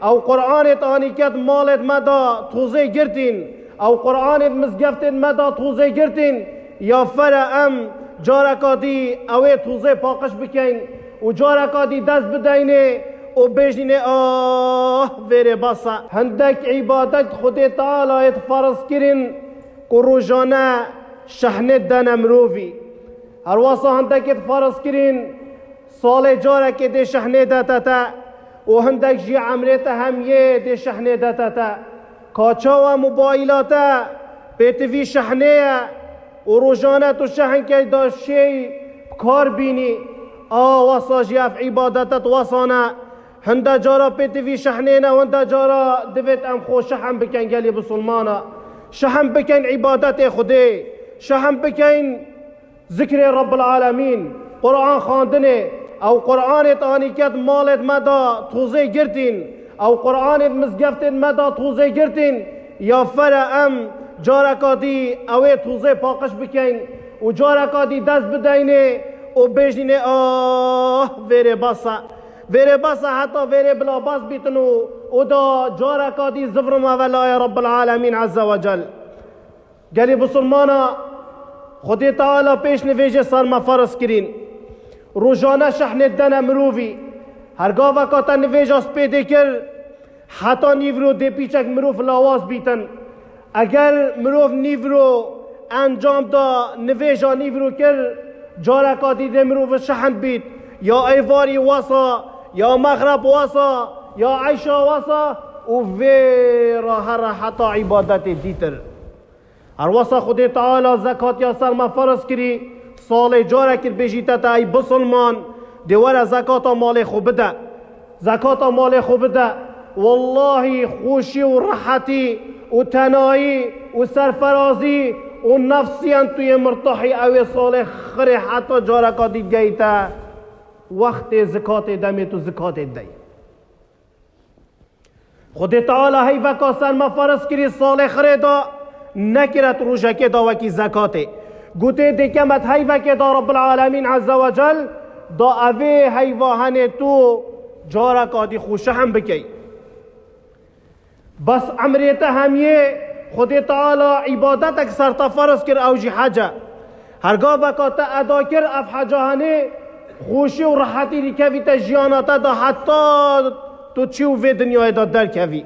او قرآن تانیکت مالت مدا توزه گرتین او قرآن مزگفتت مدا توزه گرتین یا فرا جارکادی اوه توزه پاقش بکن و جارکادی دست بدینه و بجنین ویره باسا هندک عبادت خود تعالی فرض کرن که روزانه شحنه دن مروفی هر واسه هندک فرض کرن سال جارک ده شحنه دتا و هندک جی عمرت همیه ده شحنه دتا کاچا و موبایلاتا پیتوی شحنه و روزانه تو شحن که داشتی کار بینی واسا جیف عبادتت واسانه هنده جارا پیتوی شحنه نه هنده جارا دوید ام خو شحن بکن گلی بسلمانا شحن بکن عبادت خوده شحن بکن ذکر رب العالمین قرآن خواندنه او قرآن تانیکت مالت مدا توزه گرتین او قرآن مزگفتت مدا توزه گرتین یا فرا جارکادی اوه توزه پاقش بکن و جارکادی دست بدینه و بجنین ویره باسا حتی ویره بلا باس بیتنو و دا جارکادی زفرم اولای رب العالمین عز و جل گلی بسلمانا خودی تعالی پیش نویجه سرما فرض کرین روزانه شحن دن مروفی هرگاه وقتا نویج از پیده کر حتی نیورو دی پیچک مروف لاواز بیتن اگر مروف نیورو انجام دا نویجا نیورو کر جارکادی دی مروف شحن بیت یا ایواری واسا یا مغرب واسا یا عیشا واسا و ویرا هر حتی عبادت دیتر هر واسا خود تعالی زکات یا سرما فرض کری سال جاره کر بجیتا تا ای بسلمان دیوار زکات مال خوب بده زکات مال خوب بده والله خوشی و راحتی و تنایی و سرفرازی و نفسی توی مرتاحی اوی سال خری حتی جاره کادی گیتا وقت زکات دمی تو زکات دی خود تعالی هی وکا سرما فرض کری سال خری دا نکرت روژه دا وکی زکاته گوته دکمت هیوه که دا رب العالمین عز و جل دا اوه هیوهن تو جارکادی خوشه هم بکی بس عمریت همیه خود تعالی عبادت اکثر تا فرض کر اوجی حجه هرگاه وکات ادا کر اف حجه هنه خوشی و راحتی ریکوی تا جیاناتا دا حتی تو چی و وی دنیای دا در کوی